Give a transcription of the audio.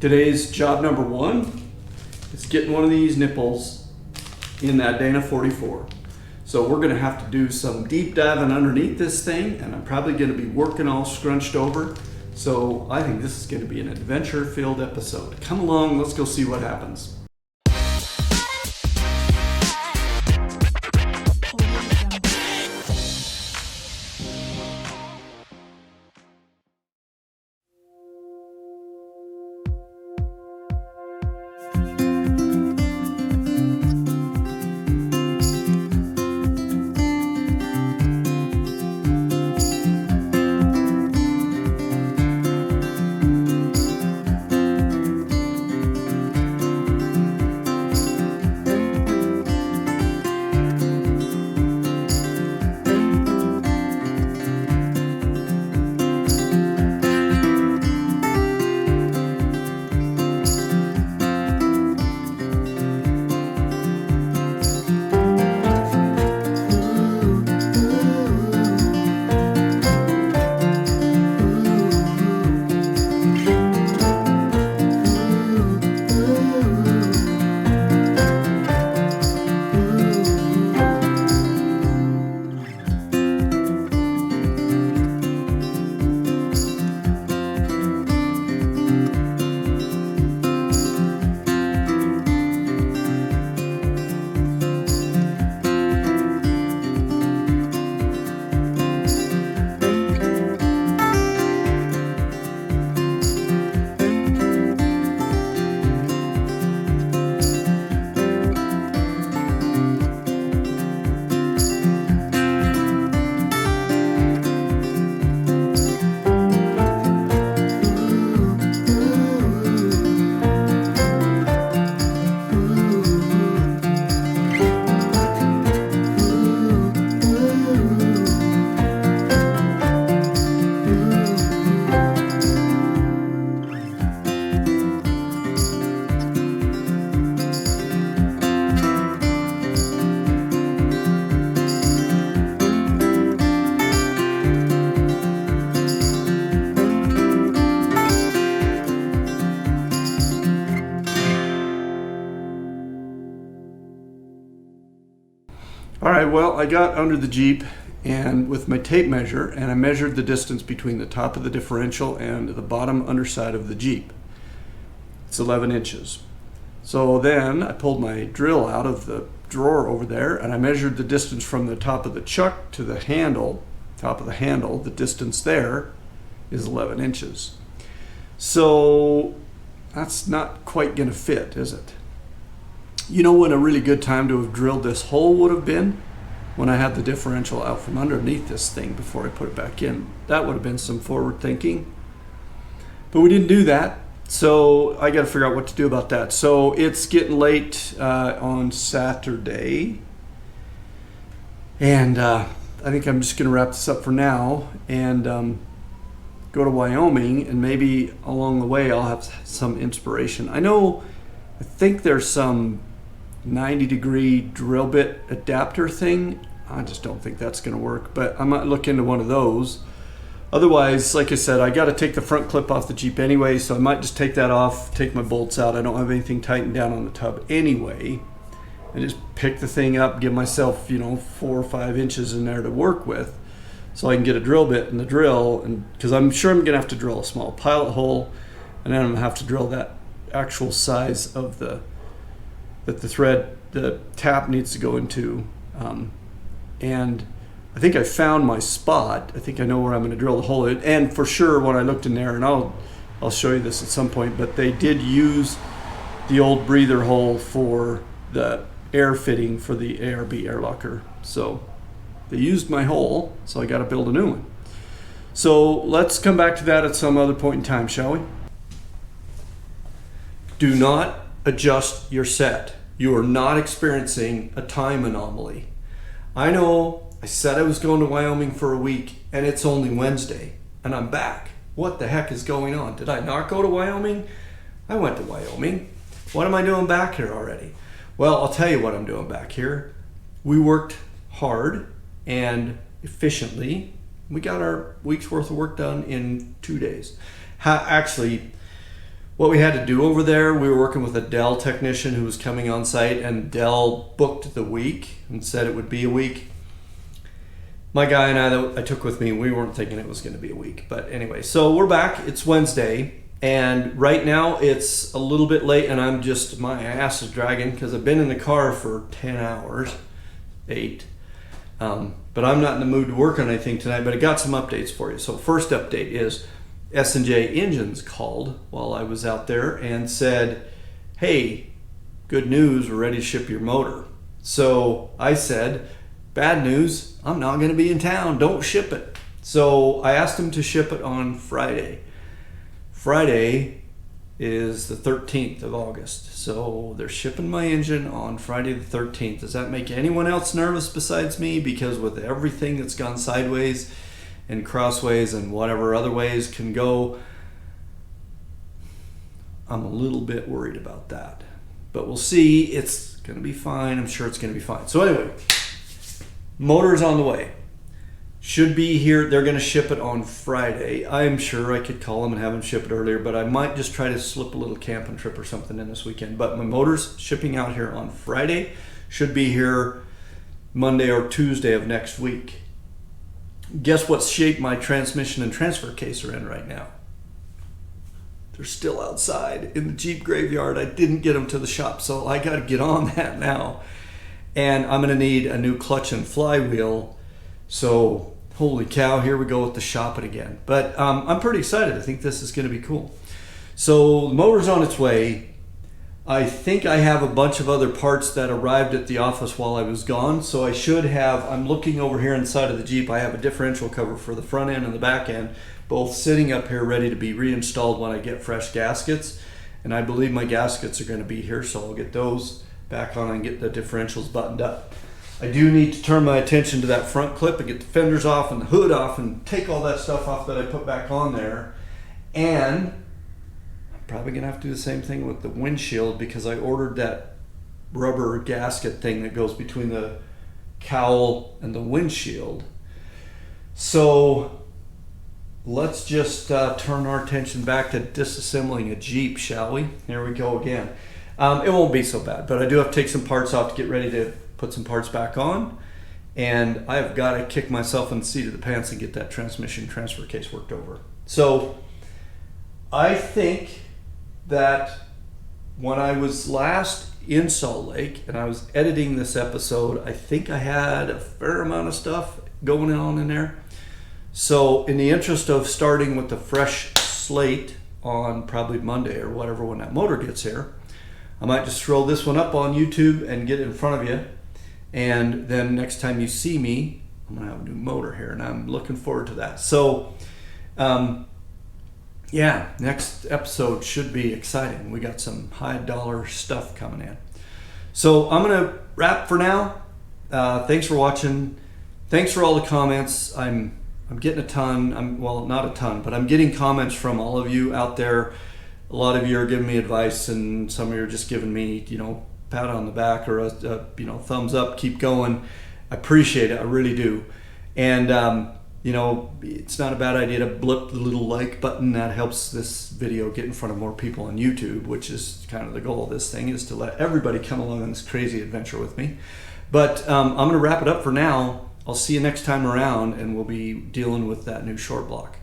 Today's job number one is getting one of these nipples in that Dana 44. So we're gonna have to do some deep diving underneath this thing, and I'm probably gonna be working all scrunched over. So I think this is gonna be an adventure-filled episode. Come along, let's go see what happens. All right, well, I got under the Jeep and with my tape measure, and I measured the distance between the top of the differential and the bottom underside of the Jeep. It's 11 inches. So then I pulled my drill out of the drawer over there and I measured the distance from the top of the chuck to the handle, top of the handle. The distance there is 11 inches. So that's not quite gonna fit, is it? You know when a really good time to have drilled this hole would have been? When I had the differential out from underneath this thing before I put it back in. That would have been some forward thinking. But we didn't do that, so I got to figure out what to do about that. So it's getting late on Saturday, and I think I'm just going to wrap this up for now and go to Wyoming, and maybe along the way I'll have some inspiration. I think there's some 90-degree drill bit adapter thing. I just don't think that's going to work, but I might look into one of those. Otherwise, like I said, I got to take the front clip off the Jeep anyway, so I might just take that off, take my bolts out. I don't have anything tightened down on the tub anyway, and just pick the thing up, give myself 4 or 5 inches in there to work with, so I can get a drill bit in the drill, and because I'm sure I'm going to have to drill a small pilot hole, and then I'm going to have to drill that actual size of the tap needs to go into, and I think I found my spot. I think I know where I'm going to drill the hole. And for sure, when I looked in there, and I'll show you this at some point, but they did use the old breather hole for the air fitting for the ARB air locker. So they used my hole, so I got to build a new one. So let's come back to that at some other point in time, shall we? Do not adjust your set. You are not experiencing a time anomaly. I know I said I was going to Wyoming for a week and it's only Wednesday and I'm back. What the heck is going on? Did I not go to Wyoming? I went to Wyoming. What am I doing back here already? Well, I'll tell you what I'm doing back here. We worked hard and efficiently. We got our week's worth of work done in 2 days. what we had to do over there, we were working with a Dell technician who was coming on site, and Dell booked the week and said it would be a week. My guy and I that I took with me, we weren't thinking it was going to be a week. But anyway, so we're back. It's Wednesday, and right now it's a little bit late, and I'm just, my ass is dragging because I've been in the car for 10 hours, 8. But I'm not in the mood to work on anything tonight, but I got some updates for you. So first update is S&J Engines called while I was out there and said, hey, good news, we're ready to ship your motor. So I said, bad news, I'm not going to be in town, don't ship it. So I asked them to ship it on Friday. Friday is the 13th of August. So they're shipping my engine on Friday the 13th. Does that make anyone else nervous besides me? Because with everything that's gone sideways and crossways and whatever other ways can go, I'm a little bit worried about that. But we'll see. It's going to be fine. I'm sure it's going to be fine. So anyway, motor's on the way. Should be here. They're going to ship it on Friday. I'm sure I could call them and have them ship it earlier, but I might just try to slip a little camping trip or something in this weekend. But my motor's shipping out here on Friday. Should be here Monday or Tuesday of next week. Guess what shape my transmission and transfer case are in right now? They're still outside in the Jeep graveyard. I didn't get them to the shop, so I got to get on that now. And I'm going to need a new clutch and flywheel. So, holy cow, here we go with the shopping again. But I'm pretty excited. I think this is going to be cool. So, the motor's on its way. I think I have a bunch of other parts that arrived at the office while I was gone. So I should have, I'm looking over here inside of the Jeep. I have a differential cover for the front end and the back end, both sitting up here ready to be reinstalled when I get fresh gaskets. And I believe my gaskets are going to be here, so I'll get those back on and get the differentials buttoned up. I do need to turn my attention to that front clip and get the fenders off and the hood off and take all that stuff off that I put back on there. And I'm probably going to have to do the same thing with the windshield because I ordered that rubber gasket thing that goes between the cowl and the windshield. So let's just turn our attention back to disassembling a Jeep, shall we? Here we go again. It won't be so bad, but I do have to take some parts off to get ready to put some parts back on, and I've got to kick myself in the seat of the pants and get that transmission transfer case worked over. So I think that when I was last in Salt Lake and I was editing this episode, I think I had a fair amount of stuff going on in there. So in the interest of starting with the fresh slate on probably Monday or whatever when that motor gets here, I might just throw this one up on YouTube and get it in front of you. And then next time you see me, I'm going to have a new motor here, and I'm looking forward to that. So, yeah, next episode should be exciting. We got some high dollar stuff coming in. So I'm going to wrap for now. Thanks for watching. Thanks for all the comments. I'm getting a ton. Well, not a ton, but I'm getting comments from all of you out there. A lot of you are giving me advice, and some of you are just giving me, pat on the back or a thumbs up, keep going. I appreciate it, I really do. And it's not a bad idea to blip the little like button. That helps this video get in front of more people on YouTube, which is kind of the goal of this thing, is to let everybody come along on this crazy adventure with me. But I'm going to wrap it up for now. I'll see you next time around, and we'll be dealing with that new short block.